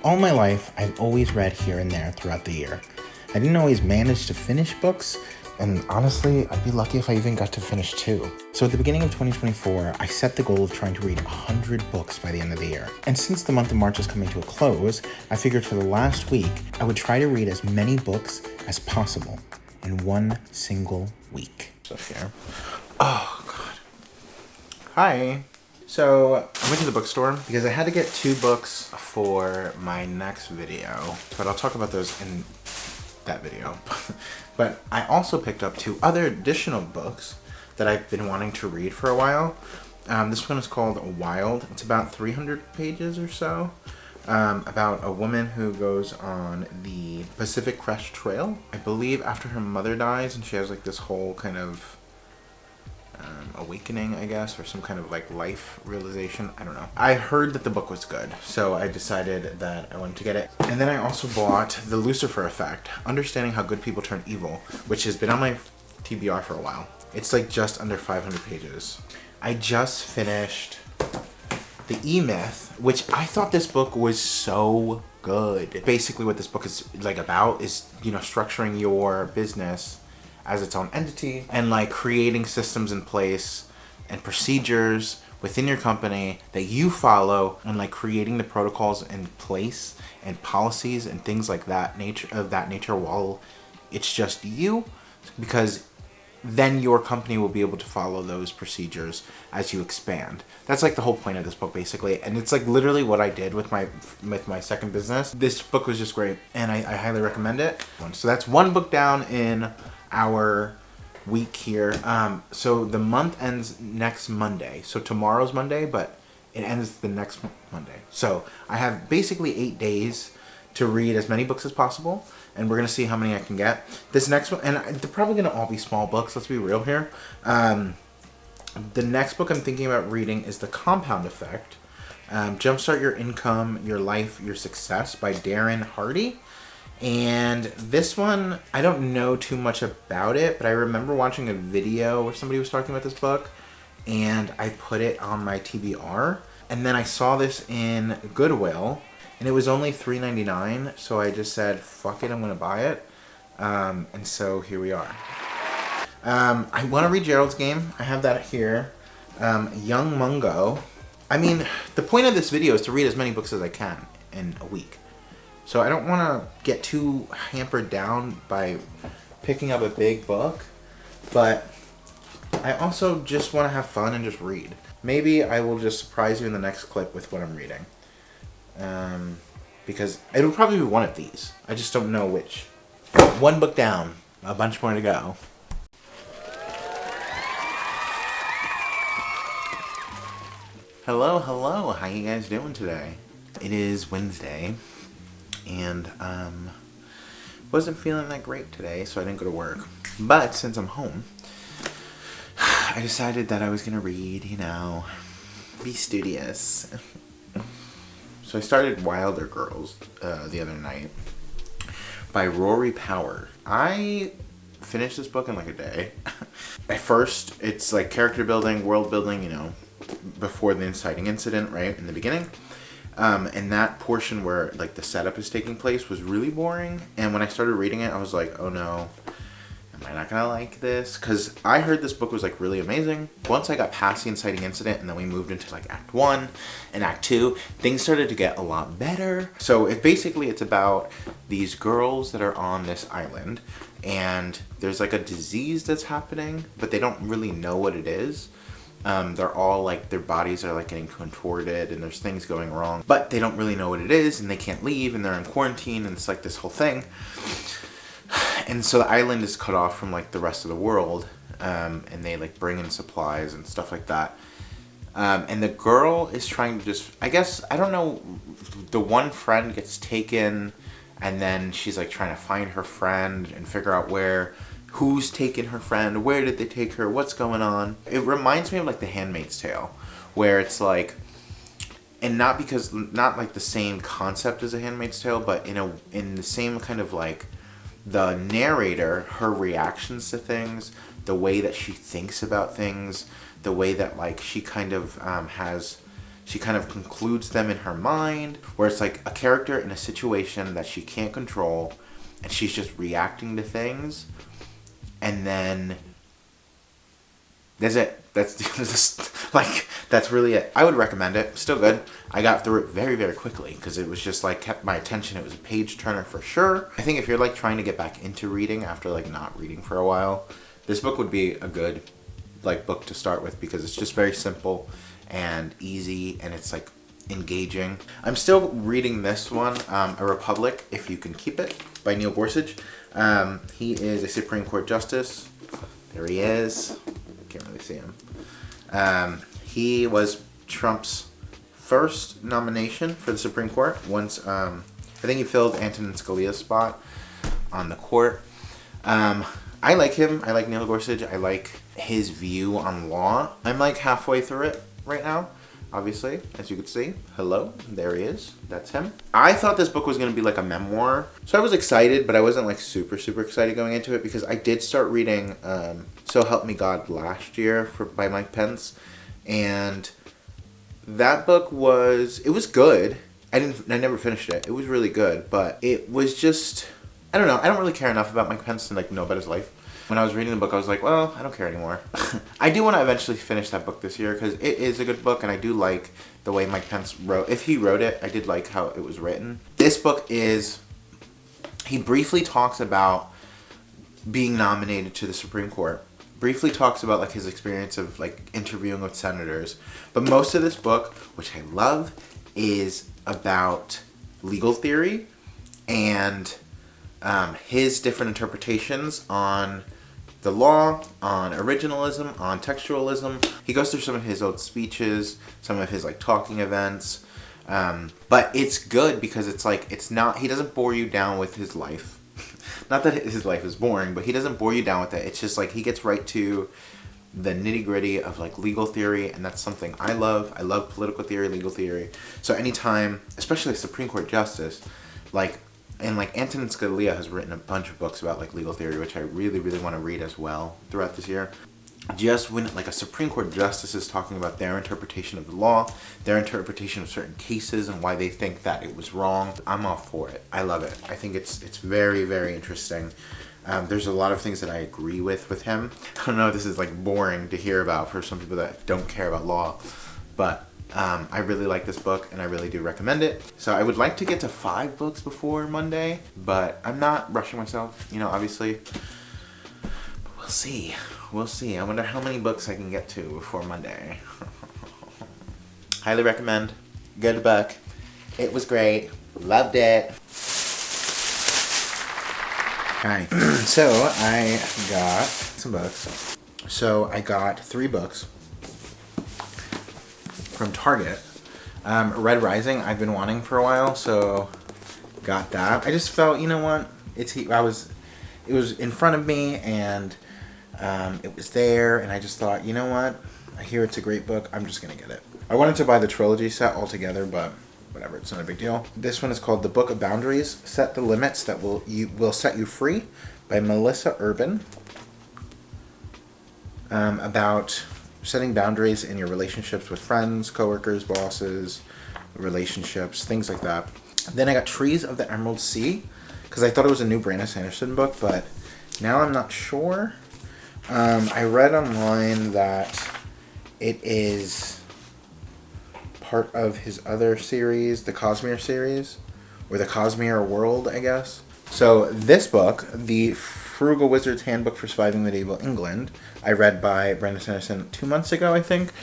All my life, I've always read here and there throughout the year. I didn't always manage to finish books, and honestly, I'd be lucky if I even got to finish 2. So at the beginning of 2024, I set the goal of trying to read 100 books by the end of the year. And since the month of March is coming to a close, I figured for the last week, I would try to read as many books as possible in one single week. So here. Oh, God. Hi. So I went to the bookstore because I had to get 2 books for my next video, but I'll talk about those in that video. But I also picked up 2 other additional books that I've been wanting to read for a while. This one is called Wild. It's about 300 pages or so, about a woman who goes on the Pacific Crest Trail, I believe after her mother dies, and she has like this whole kind of awakening, I guess, or some kind of like life realization. I don't know. I heard that the book was good, so I decided that I wanted to get it. And then I also bought The Lucifer Effect, Understanding How Good People Turn Evil, which has been on my TBR for a while. It's like just under 500 pages. I just finished The E-Myth, which I thought this book was so good. Basically what this book is like about is, you know, structuring your business as its own entity and like creating systems in place and procedures within your company that you follow, and like creating the protocols in place and policies and things like that nature while it's just you, because then your company will be able to follow those procedures as you expand. That's like the whole point of this book basically, and it's like literally what I did with my second business. This book was just great, and I highly recommend it. So that's 1 book down in our week here. So the month ends next Monday. So tomorrow's Monday, but it ends the next Monday. So I have basically 8 days to read as many books as possible, and we're gonna see how many I can get. This next one, and they're probably gonna all be small books, let's be real here. The next book I'm thinking about reading is The Compound Effect, Jumpstart Your Income, Your Life, Your Success by Darren Hardy. And this one, I don't know too much about it, but I remember watching a video where somebody was talking about this book, and I put it on my TBR. And then I saw this in Goodwill, and it was only $3.99, so I just said, fuck it, I'm gonna buy it. And so here we are. I want to read Gerald's Game. I have that here. Young Mungo. I mean, the point of this video is to read as many books as I can in a week. So I don't want to get too hampered down by picking up a big book, but I also just want to have fun and just read. Maybe I will just surprise you in the next clip with what I'm reading. Because it'll probably be one of these. I just don't know which. 1 book down, a bunch more to go. Hello, hello. How you guys doing today? It is Wednesday. And wasn't feeling that great today, so I didn't go to work. But since I'm home, I decided that I was gonna read, you know, be studious. So I started Wilder Girls the other night by Rory Power. I finished this book in like a day. At first, it's like character building, world building, you know, before the inciting incident, right, in the beginning. And that portion where like the setup is taking place was really boring. And when I started reading it, I was like, oh no, am I not gonna like this? Because I heard this book was like really amazing. Once I got past the inciting incident and then we moved into like Act 1 and Act 2, things started to get a lot better. So it's about these girls that are on this island, and there's like a disease that's happening, but they don't really know what it is. They're all like, their bodies are like getting contorted and there's things going wrong, but they don't really know what it is, and they can't leave, and they're in quarantine, and it's like this whole thing. And so the island is cut off from like the rest of the world, and they like bring in supplies and stuff like that. And the girl is trying to just, I guess, I don't know, the one friend gets taken, and then she's like trying to find her friend and figure out who's taken her friend, where did they take her, what's going on. It reminds me of like The Handmaid's Tale, where it's like, and not like the same concept as A Handmaid's Tale, but in the same kind of like, the narrator, her reactions to things, the way that she thinks about things, the way that like she kind of has she kind of concludes them in her mind, where it's like a character in a situation that she can't control, and she's just reacting to things, and then that's it. That's just, like, that's really it. I would recommend it. Still good. I got through it very, very quickly because it was just like kept my attention. It was a page turner for sure. I think if you're like trying to get back into reading after like not reading for a while, this book would be a good like book to start with because it's just very simple and easy, and it's like engaging. I'm still reading this one, A Republic, If You Can Keep It, by Neil Gorsuch. He is a Supreme Court justice. There he is. Can't really see him. He was Trump's first nomination for the Supreme Court. Once, I think he filled Antonin Scalia's spot on the court. I like him. I like Neil Gorsuch. I like his view on law. I'm like halfway through it right now. Obviously, as you can see. Hello, there he is. That's him. I thought this book was going to be like a memoir. So I was excited, but I wasn't like super excited going into it because I did start reading So Help Me God last year by Mike Pence. And that book was good. I never finished it. It was really good, but it was just, I don't know. I don't really care enough about Mike Pence to like know about his life. When I was reading the book, I was like, well, I don't care anymore. I do want to eventually finish that book this year because it is a good book, and I do like the way Mike Pence wrote. If he wrote it, I did like how it was written. This book is, he briefly talks about being nominated to the Supreme Court. Briefly talks about like his experience of like interviewing with senators. But most of this book, which I love, is about legal theory and his different interpretations on the law, on originalism, on textualism. He goes through some of his old speeches, some of his like talking events. But it's good because it's like, it's not, he doesn't bore you down with his life. Not that his life is boring, but he doesn't bore you down with it. It's just like he gets right to the nitty gritty of like legal theory, and that's something I love. I love political theory, legal theory. So anytime, especially a Supreme Court justice, like, and like Antonin Scalia has written a bunch of books about like legal theory, which I really want to read as well throughout this year. Just when like a Supreme Court justice is talking about their interpretation of the law, their interpretation of certain cases and why they think that it was wrong, I'm all for it. I love it. I think it's very interesting. There's a lot of things that I agree with him. I don't know if this is like boring to hear about for some people that don't care about law, but I really like this book and I really do recommend it. So I would like to get to 5 books before Monday, but I'm not rushing myself, you know, obviously. But we'll see. We'll see. I wonder how many books I can get to before Monday. Highly recommend. Good book. It was great. Loved it. Hi. So I got some books. So I got 3 books from Target. Red Rising I've been wanting for a while, so got that. I just felt, you know what? It was in front of me, and it was there, and I just thought, you know what? I hear it's a great book. I'm just gonna get it. I wanted to buy the trilogy set altogether, but whatever, it's not a big deal. This one is called The Book of Boundaries: Set the Limits That Will Set You Free by Melissa Urban. About setting boundaries in your relationships with friends, coworkers, bosses, relationships, things like that. Then I got Trees of the Emerald Sea, because I thought it was a new Brandon Sanderson book, but now I'm not sure. I read online that it is part of his other series, the Cosmere series, or the Cosmere World, I guess. So this book, The Frugal Wizard's Handbook for Surviving Medieval England, I read by Brandon Sanderson 2 months ago, I think.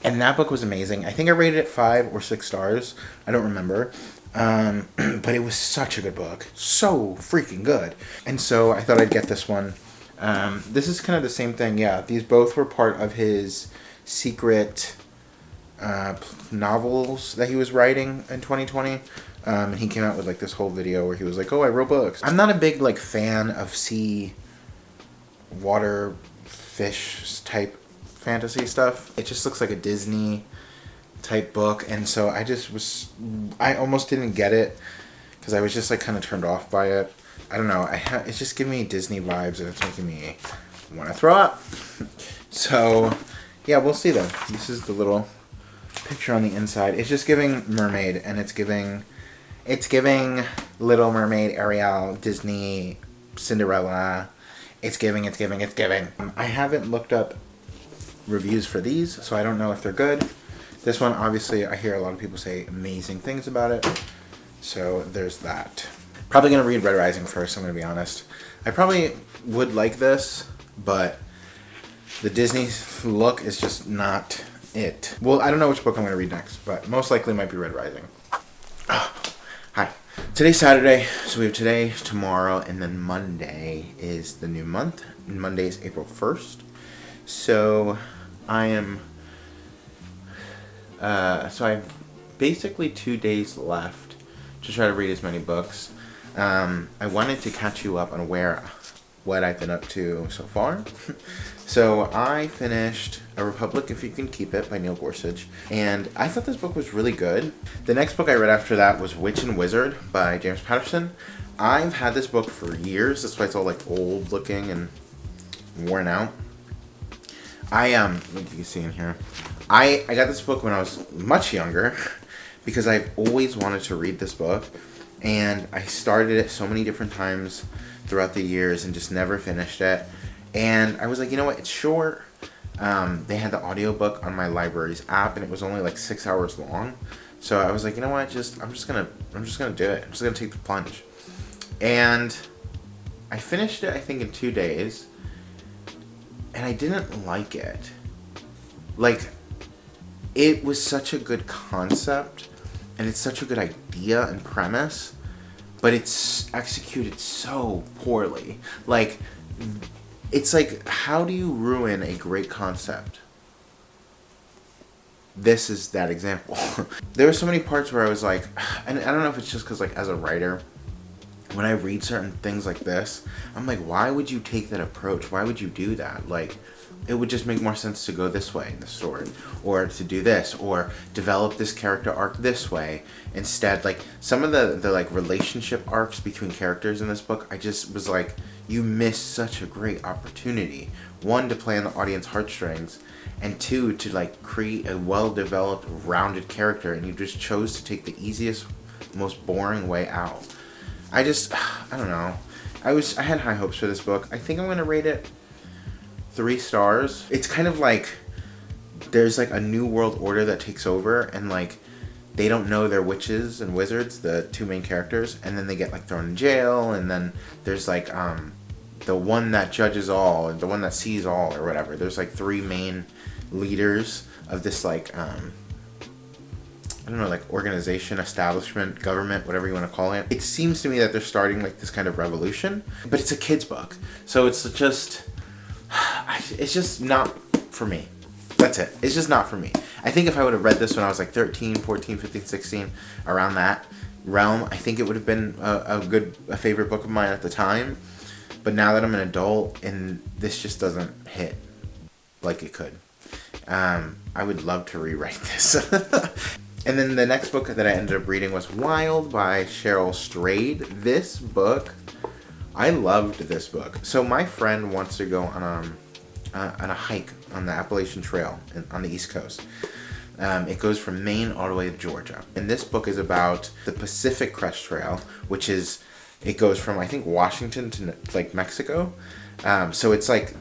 And that book was amazing. I think I rated it 5 or 6 stars. I don't remember. But it was such a good book. So freaking good. And so I thought I'd get this one. This is kind of the same thing. Yeah, these both were part of his secret novels that he was writing in 2020. And he came out with like this whole video where he was like, oh, I wrote books. I'm not a big like fan of sea, water, fish type fantasy stuff. It just looks like a Disney type book. And so I almost didn't get it because I was just like kind of turned off by it. I don't know. It's just giving me Disney vibes, and it's making me want to throw up. So yeah, we'll see though. This is the little picture on the inside. It's just giving mermaid, and it's giving Little Mermaid, Ariel, Disney, Cinderella. It's giving. I haven't looked up reviews for these, so I don't know if they're good. This one, obviously, I hear a lot of people say amazing things about it. So there's that. Probably going to read Red Rising first, I'm going to be honest. I probably would like this, but the Disney look is just not it. Well, I don't know which book I'm going to read next, but most likely might be Red Rising. Hi. Today's Saturday, so we have today, tomorrow, and then Monday is the new month. Monday is April 1st. So I have basically 2 days left to try to read as many books. I wanted to catch you up on what I've been up to so far. So I finished A Republic If You Can Keep It by Neil Gorsuch, and I thought this book was really good. The next book I read after that was Witch and Wizard by James Patterson. I've had this book for years, that's why it's all like old looking and worn out. What you can see in here. I got this book when I was much younger because I've always wanted to read this book, and I started it so many different times throughout the years and just never finished it. And I was like, you know what, it's short. They had the audiobook on my library's app, and it was only like 6 hours long. So I was like, you know what, I'm just gonna do it. I'm just gonna take the plunge. And I finished it, I think, in 2 days, and I didn't like it. Like, it was such a good concept, and it's such a good idea and premise, but it's executed so poorly. Like, it's like, how do you ruin a great concept? This is that example. There were so many parts where I was like, and I don't know if it's just because, like, as a writer, when I read certain things like this, I'm like, why would you take that approach? Why would you do that? Like, it would just make more sense to go this way in the story, or to do this, or develop this character arc this way. Instead, like, some of the like relationship arcs between characters in this book, I just was like, you missed such a great opportunity. One, to play on the audience heartstrings, and two, to like create a well-developed, rounded character, and you just chose to take the easiest, most boring way out. I don't know. I had high hopes for this book. I think I'm gonna rate it 3 stars. It's kind of like there's like a new world order that takes over, and like they don't know they're witches and wizards, the 2 main characters, and then they get like thrown in jail, and then there's like the one that judges all and the one that sees all, or whatever. There's like 3 main leaders of this like I don't know, like organization, establishment, government, whatever you want to call it. It seems to me that they're starting like this kind of revolution, but it's a kid's book, so it's just not for me. That's it. It's just not for me. I think if I would have read this when I was like 13, 14, 15, 16, around that realm, I think it would have been a favorite book of mine at the time. But now that I'm an adult, and this just doesn't hit like it could. I would love to rewrite this. And then the next book that I ended up reading was Wild by Cheryl Strayed. This book, I loved this book. So my friend wants to go on a hike on the Appalachian Trail on the East Coast. It goes from Maine all the way to Georgia. And this book is about the Pacific Crest Trail, which is, it goes from, I think, Washington to like Mexico. So it's like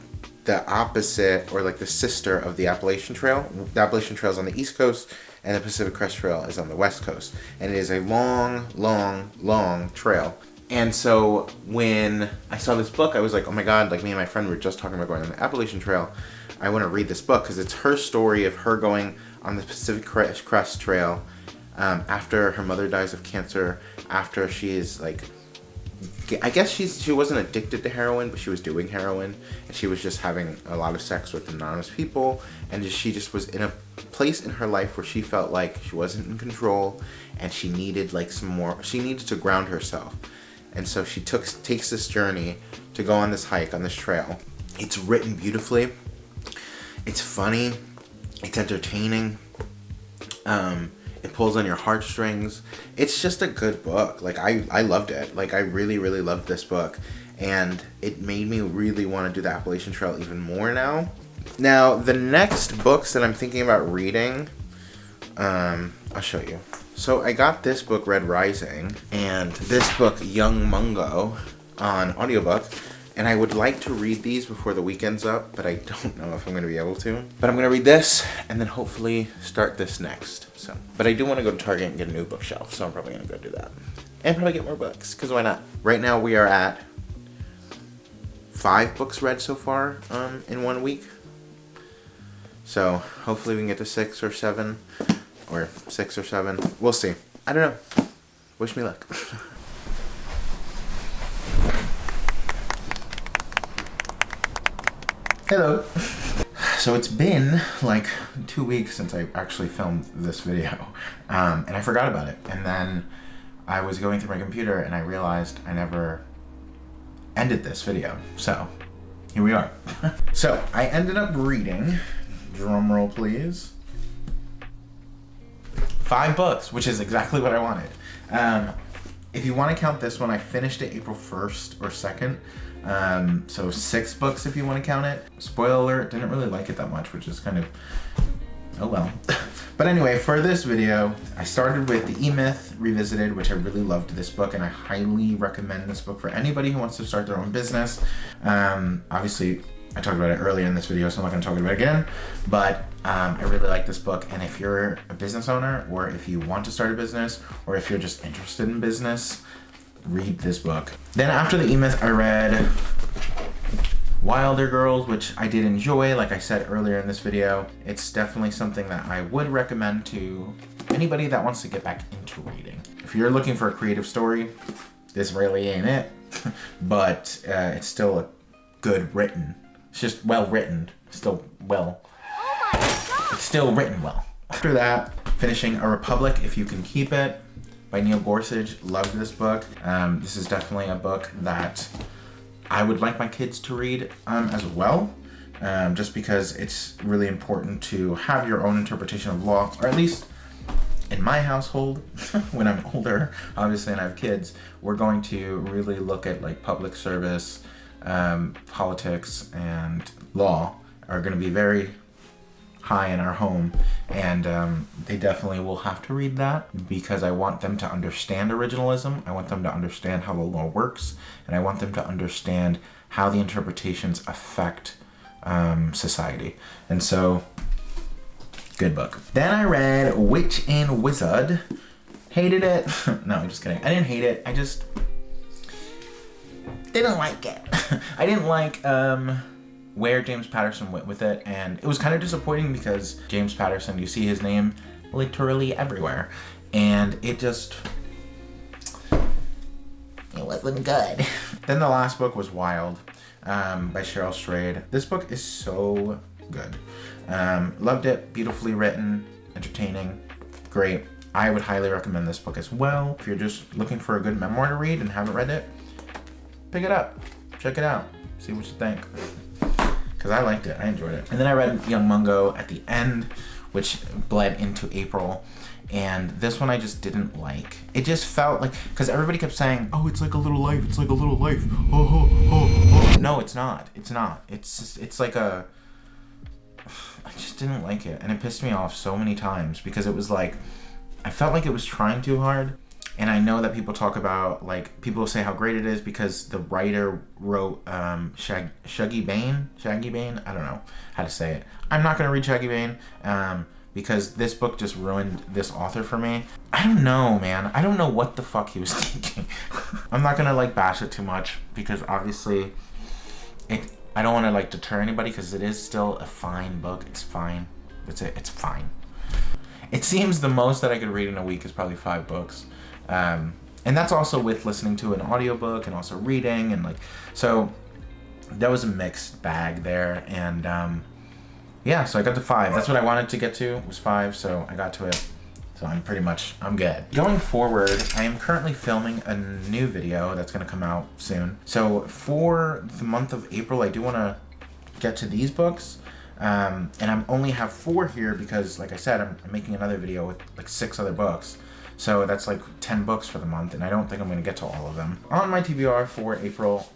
the opposite, or like the sister of the Appalachian Trail. The Appalachian Trail is on the East Coast, and the Pacific Crest Trail is on the West Coast. And it is a long, long, long trail. And so when I saw this book, I was like, oh my God, like me and my friend were just talking about going on the Appalachian Trail. I want to read this book because it's her story of her going on the Pacific Crest Trail after her mother dies of cancer, after she is like, I guess she wasn't addicted to heroin, but she was doing heroin, and she was just having a lot of sex with anonymous people, and she just was in a place in her life where she felt like she wasn't in control, and she needed like she needed to ground herself. And so she takes this journey to go on this hike, on this trail. It's written beautifully. It's funny. It's entertaining. It pulls on your heartstrings. It's just a good book. Like, I loved it. Like, I really, really loved this book. And it made me really want to do the Appalachian Trail even more now. Now, the next books that I'm thinking about reading I'll show you. So I got this book, Red Rising, and this book, Young Mungo, on audiobook. And I would like to read these before the weekend's up, but I don't know if I'm going to be able to. But I'm going to read this, and then hopefully start this next. So, but I do want to go to Target and get a new bookshelf, so I'm probably going to go do that. And probably get more books, because why not? Right now we are at 5 books read so far in 1 week. So hopefully we can get to 6 or 7. Or 6 or 7. We'll see. I don't know. Wish me luck. Hello. So it's been like 2 weeks since I actually filmed this video. And I forgot about it. And then I was going through my computer and I realized I never ended this video. So here we are. So I ended up reading, drum roll please, 5 books, which is exactly what I wanted. If you want to count this one, I finished it April 1st or 2nd. So 6 books if you want to count it. Spoiler alert, didn't really like it that much, which is kind of, oh well. But anyway, for this video, I started with The E-Myth Revisited, which I really loved this book, and I highly recommend this book for anybody who wants to start their own business. Obviously, I talked about it earlier in this video, so I'm not going to talk about it again, but I really like this book, and if you're a business owner, or if you want to start a business, or if you're just interested in business, read this book. Then after The E-Myth, I read Wilder Girls, which I did enjoy, like I said earlier in this video. It's definitely something that I would recommend to anybody that wants to get back into reading. If you're looking for a creative story, this really ain't it, but it's still a good written. It's just well written, still well. Oh my God. It's still written well. After that, finishing A Republic, If You Can Keep It, by Neil Gorsuch. Loved this book. This is definitely a book that I would like my kids to read as well, just because it's really important to have your own interpretation of law, or at least in my household, when I'm older, obviously, and I have kids, we're going to really look at like public service, politics, and law are going to be very high in our home, and they definitely will have to read that because I want them to understand originalism. I want them to understand how the law works, and I want them to understand how the interpretations affect society. And so, good book. Then I read Witch and Wizard. Hated it. No, I'm just kidding. I didn't hate it. I just didn't like it. I didn't like where James Patterson went with it, and it was kind of disappointing because James Patterson, you see his name literally everywhere, and it wasn't good. Then the last book was Wild, by Cheryl Strayed. This book is so good. Loved it, beautifully written, entertaining, great. I would highly recommend this book as well. If you're just looking for a good memoir to read and haven't read it, pick it up, check it out, see what you think. Because I liked it, I enjoyed it. And then I read Young Mungo at the end, which bled into April. And this one I just didn't like. It just felt like, because everybody kept saying, oh, it's like a little life, it's like a little life. Oh, oh, oh, oh. No, it's not. It's not. It's just, it's like a, I just didn't like it. And it pissed me off so many times because it was like, I felt like it was trying too hard. And I know that people talk about, like, people say how great it is because the writer wrote Shaggy Bane? I don't know how to say it. I'm not going to read Shaggy Bane because this book just ruined this author for me. I don't know, man. I don't know what the fuck he was thinking. I'm not going to, like, bash it too much because obviously I don't want to, like, deter anybody because it is still a fine book. It's fine. That's it. It's fine. It seems the most that I could read in a week is probably 5 books. And that's also with listening to an audiobook and also reading, and like, so that was a mixed bag there. And yeah, so I got to 5. That's what I wanted to get to, was 5, so I got to it. So I'm good. Going forward, I am currently filming a new video that's gonna come out soon. So for the month of April, I do wanna get to these books. And I only have 4 here because, like I said, I'm making another video with like 6 other books. So that's like 10 books for the month, and I don't think I'm going to get to all of them. On my TBR for April,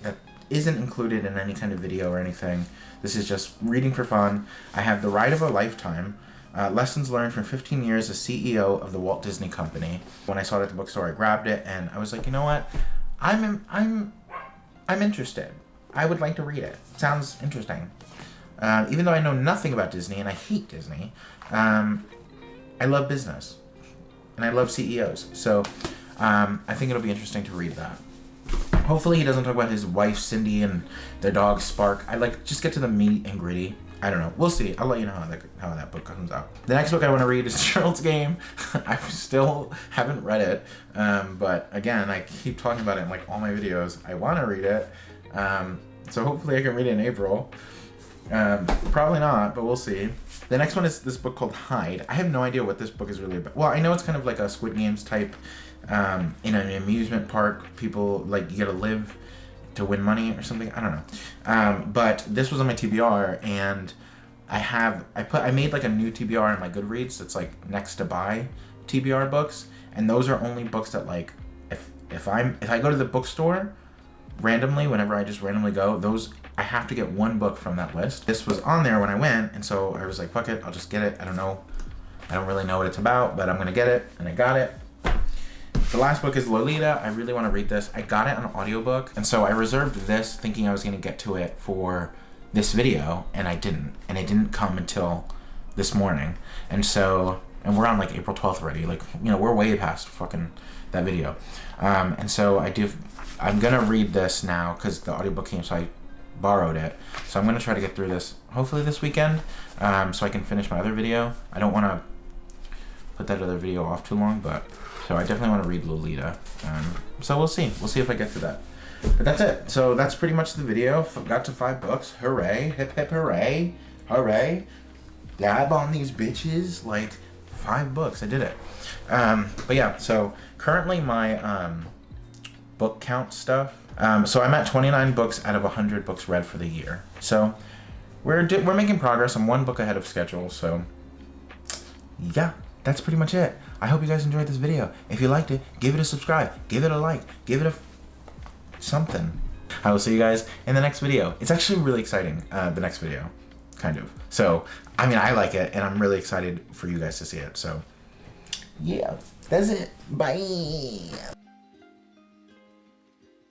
that isn't included in any kind of video or anything. This is just reading for fun. I have The Ride of a Lifetime Lessons learned from 15 years as CEO of the Walt Disney Company. When I saw it at the bookstore, I grabbed it and I was like, you know what? I'm interested. I would like to read it. Sounds interesting. Even though I know nothing about Disney and I hate Disney, I love business and I love CEOs. So I think it'll be interesting to read that. Hopefully he doesn't talk about his wife Cindy and their dog Spark. I like just get to the meat and gritty. I don't know. We'll see. I'll let you know how that book comes out. The next book I want to read is Gerald's Game. I still haven't read it, but again, I keep talking about it in like all my videos. I want to read it, so hopefully I can read it in April. Probably not, but we'll see. The next one is this book called Hide. I have no idea what this book is really about. Well, I know it's kind of like a Squid Games type. In an amusement park, people like you gotta live to win money or something. I don't know. But this was on my TBR, and I made like a new TBR in my Goodreads that's like next to buy TBR books, and those are only books that like if I go to the bookstore randomly, whenever I just randomly go, those I have to get one book from that list. This was on there when I went, and so I was like, fuck it, I'll just get it. I don't really know what it's about, but I'm gonna get it, and I got it. The last book is Lolita. I really want to read this. I got it on audiobook, and so I reserved this thinking I was going to get to it for this video, and I didn't. And it didn't come until this morning. And we're on like April 12th already. Like, you know, we're way past fucking that video. And so I'm going to read this now because the audiobook came, so I borrowed it. So I'm going to try to get through this hopefully this weekend, so I can finish my other video. I don't want to put that other video off too long, but so I definitely want to read Lolita. So we'll see. We'll see if I get to that. But that's it. So that's pretty much the video. Got to 5 books. Hooray. Hip hip hooray. Hooray. Dab on these bitches. Like 5 books. I did it. But yeah, so currently my book count stuff. So I'm at 29 books out of 100 books read for the year. So we're making progress. I'm 1 book ahead of schedule. So yeah, that's pretty much it. I hope you guys enjoyed this video. If you liked it, give it a subscribe, give it a like, give it a something. I will see you guys in the next video. It's actually really exciting, the next video, kind of. So, I mean, I like it, and I'm really excited for you guys to see it. So, yeah, that's it. Bye.